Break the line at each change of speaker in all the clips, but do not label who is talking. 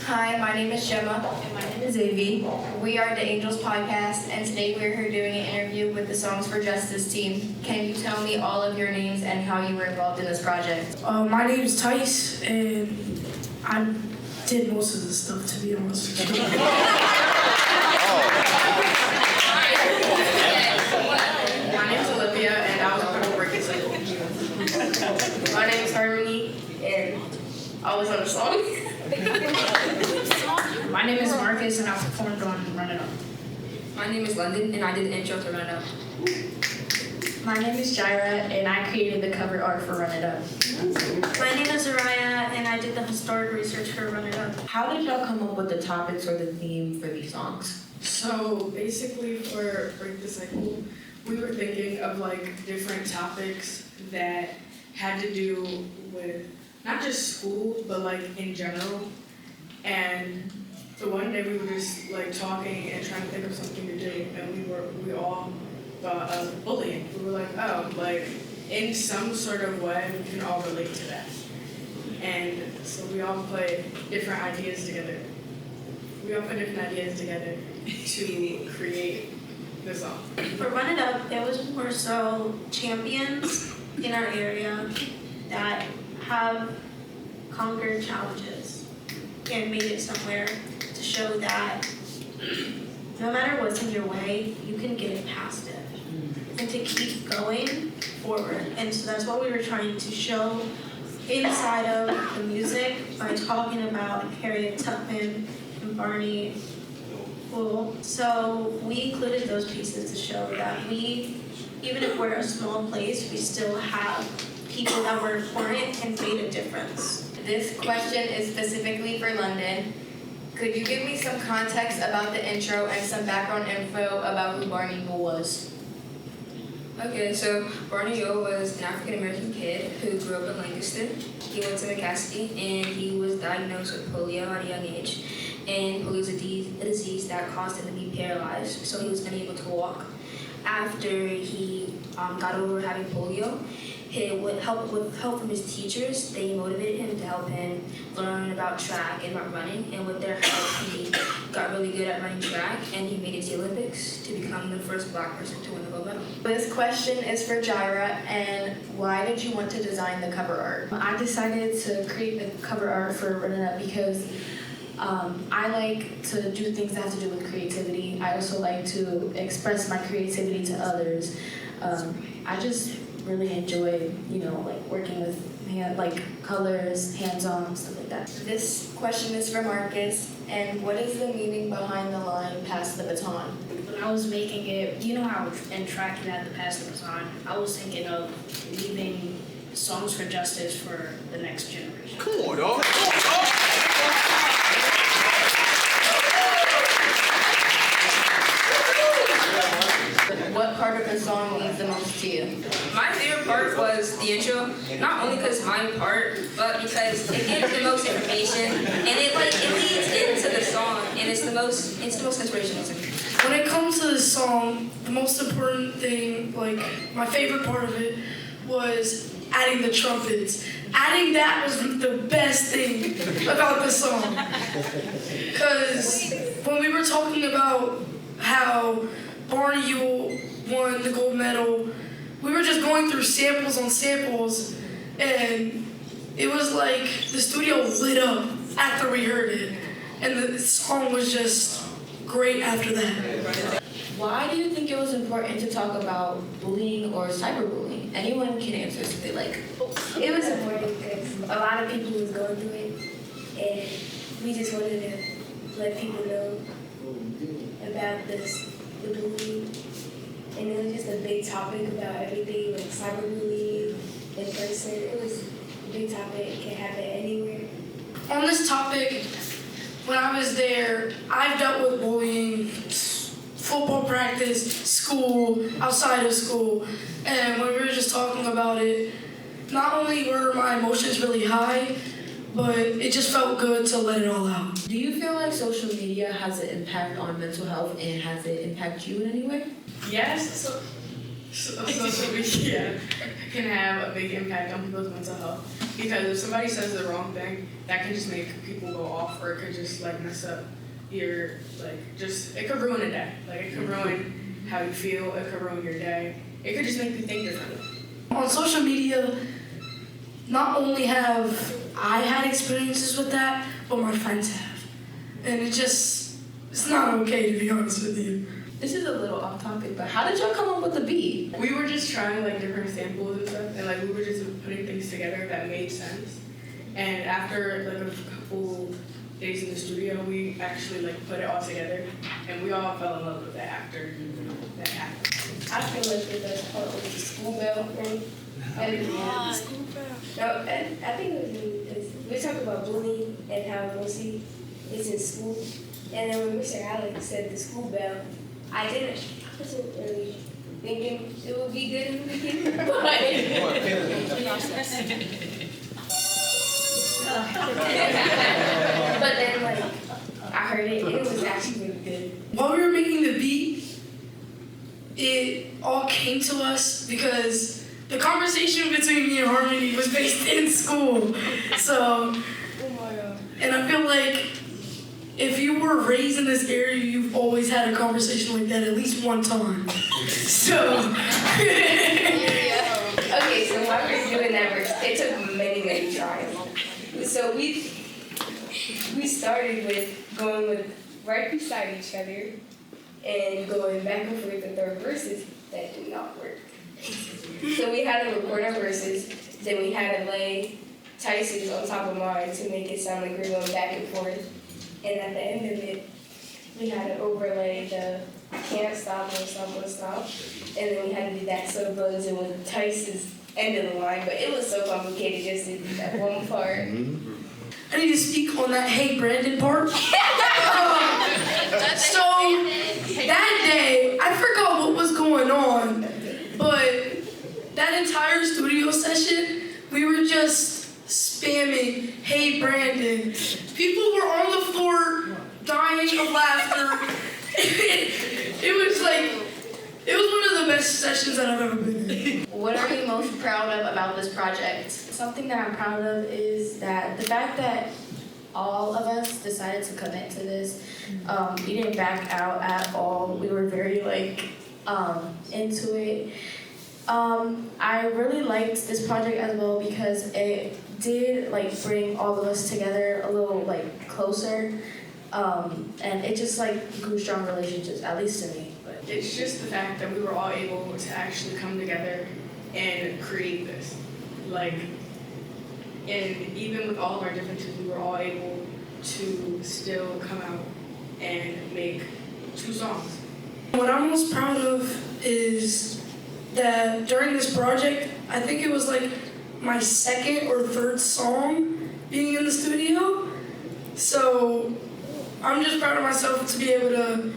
Hi, my name is Gemma.
And my name is Avi.
We are the Angylez Podcast, and today we're here doing an interview with the Songs for Justice team. Can you tell me all of your names and how you were involved in this project?
My name is Tice, and I did most of the stuff, to be honest.
My name is Olivia, and I was a part of work cycle. My name is Harmony, and I was on the song.
My name is Marcus, and I performed on Run It Up.
My name is London, and I did the intro to Run It Up.
My name is Jaira, and I created the cover art for Run It Up.
My name is Araya, and I did the historic research for Run It Up.
How did y'all come up with the topics or the theme for these songs?
So basically for Break the Cycle, we were thinking of like different topics that had to do with not just school, but like in general. And so one day we were just like talking and trying to think of something to do, and we all thought of bullying. We were like, oh, like in some sort of way we can all relate to that. And so we all put different ideas together. To create the song.
For Run It Up, it was more so champions in our area that have conquered challenges and made it somewhere to show that no matter what's in your way, you can get past it and to keep going forward. And so that's what we were trying to show inside of the music by talking about Harriet Tubman and Barney. Cool. So we included those pieces to show that we, even if we're a small place, we still have people that were important and made a difference.
This question is specifically for London. Could you give me some context about the intro and some background info about who Barney Yule was?
Okay, so Barney Yule was an African-American kid who grew up in Lancaster. He went to Lancaster, and he was diagnosed with polio at a young age. And polio is a disease that caused him to be paralyzed, so he was unable to walk. After he got over having polio, with help from his teachers, they motivated him to help him learn about track and about running. And with their help, he got really good at running track, and he made it to the Olympics to become the first Black person to win a gold medal.
This question is for Jaira, and why did you want to design the cover art?
I decided to create the cover art for Run It Up because I like to do things that have to do with creativity. I also like to express my creativity to others. I just really enjoy, like working with colors, hands-on, stuff like that.
This question is for Marcus, and what is the meaning behind the line "pass the baton"?
When I was making it, you know how in track you had to pass the baton, I was thinking of leaving Songs for Justice for the next generation.
Come on, dog.
What part of the song means the most to you?
My favorite part was the intro, not only because my part, but because it gives the most information, and it leads into the song, and it's the most inspirational to me.
When it comes to this song, the most important thing, my favorite part of it, was adding the trumpets. Adding that was the best thing about the song. Because when we were talking about how Barney Yule won the gold medal, we were just going through samples on samples, and it was like the studio lit up after we heard it, and the song was just great after that.
Why do you think it was important to talk about bullying or cyberbullying? Anyone can answer if they like.
It was important because a lot of people was going through it, and we just wanted to let people know about the bullying. And it was just a big topic about everything, like cyberbullying in person. It was a big topic. It can happen anywhere.
On this topic, when I was there, I've dealt with bullying, football practice, school, outside of school, and when we were just talking about it, not only were my emotions really high, but it just felt good to let it all out.
Do you feel like social media has an impact on mental health, and has it impacted you in any way?
Yes. social media can have a big impact on people's mental health. Because if somebody says the wrong thing, that can just make people go off, or it could just like mess up your, like, just, it could ruin a day. Like, it could ruin how you feel, it could ruin your day. It could just make you think differently.
On social media, not only have I had experiences with that, but my friends have. And it's not okay, to be honest with you.
This is a little off topic, but how did y'all come up with the beat?
We were just trying like different samples and stuff, and like we were just putting things together that made sense. And after like a couple days in the studio, we actually like put it all together, and we all fell in love with it after that happened.
I feel like the best part was the school bell thing. And I think it was because we talked about bullying and how mostly it's in school. And then when Mr. Alex said the school bell, I wasn't really thinking it would be good in the beginning, but then like I heard it and it was actually really good.
While we were making the beat, it all came to us because the conversation between me and Harmony was based in school. So, and I feel like if you were raised in this area, you've always had a conversation like that at least one time. So.
Okay, so while we were doing that verse, it took many tries. So we started with going with right beside each other and going back and forth with our verses. That did not work. So we had to record our verses, then we had to lay Tyson's on top of mine to make it sound like we were going back and forth. And at the end of it, we had to overlay the can't stop, won't stop, won't stop. And then we had to do that so it goes in with Tyson's end of the line. But it was so complicated just to do that one part.
I need to speak on that "Hey Brandon" part. So that day, I forgot what was going on, but that entire studio session, we were just spamming "Hey Brandon." People were on the floor dying of laughter. It was one of the best sessions that I've ever been in.
What are you most proud of about this project?
Something that I'm proud of is that the fact that all of us decided to commit to this. We didn't back out at all. We were very into it. I really liked this project as well because it did bring all of us together a little closer, and it just grew strong relationships, at least to me. But
It's just the fact that we were all able to actually come together and create this. And even with all of our differences, we were all able to still come out and make 2 songs.
What I'm most proud of is that during this project, I think it was my 2nd or 3rd song being in the studio. So I'm just proud of myself to be able to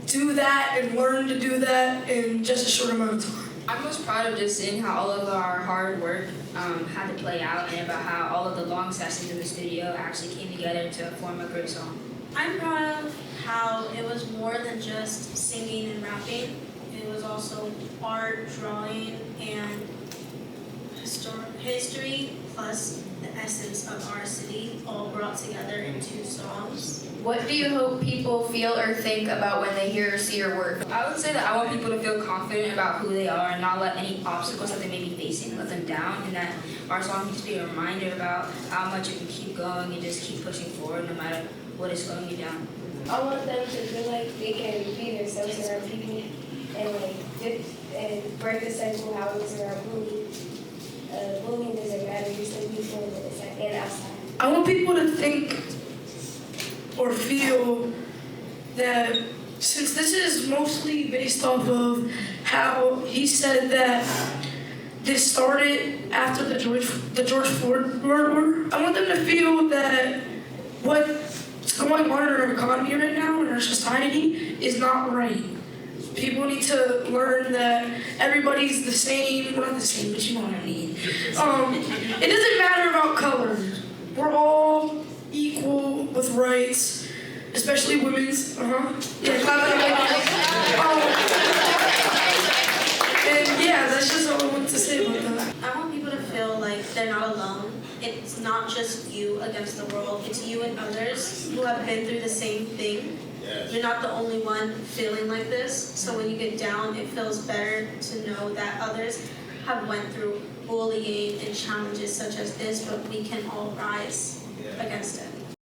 do that and learn to do that in just a short amount of time.
I'm most proud of just seeing how all of our hard work had to play out, and about how all of the long sessions in the studio actually came together to form a great song.
I'm proud of how it was more than just singing and rapping. It was also art, drawing, and history, plus the essence of our city, all brought together in 2 songs.
What do you hope people feel or think about when they hear or see your work?
I would say that I want people to feel confident about who they are and not let any obstacles that they may be facing let them down, and that our song can just be a reminder about how much you can keep going and just keep pushing forward no matter what is slowing you down.
I want them to feel like they can be themselves around people and break the cycle how it's around bullying. Bullying doesn't matter, you still be feeling it inside and outside.
I want people to think or feel that, since this is mostly based off of how he said that this started after the George Floyd murder, I want them to feel that what's going on in our economy right now, in our society, is not right. People need to learn that everybody's the same. We're not the same, but you know what I mean. It doesn't matter about color. We're all equal with rights, especially women's. Yeah, clap it up. And yeah, that's just all I want to say about that.
I want people to feel like they're not alone. It's not just you against the world. It's you and others who have been through the same thing. You're not the only one feeling like this. So when you get down, it feels better to know that others have went through bullying and challenges such as this, but we can all rise against it.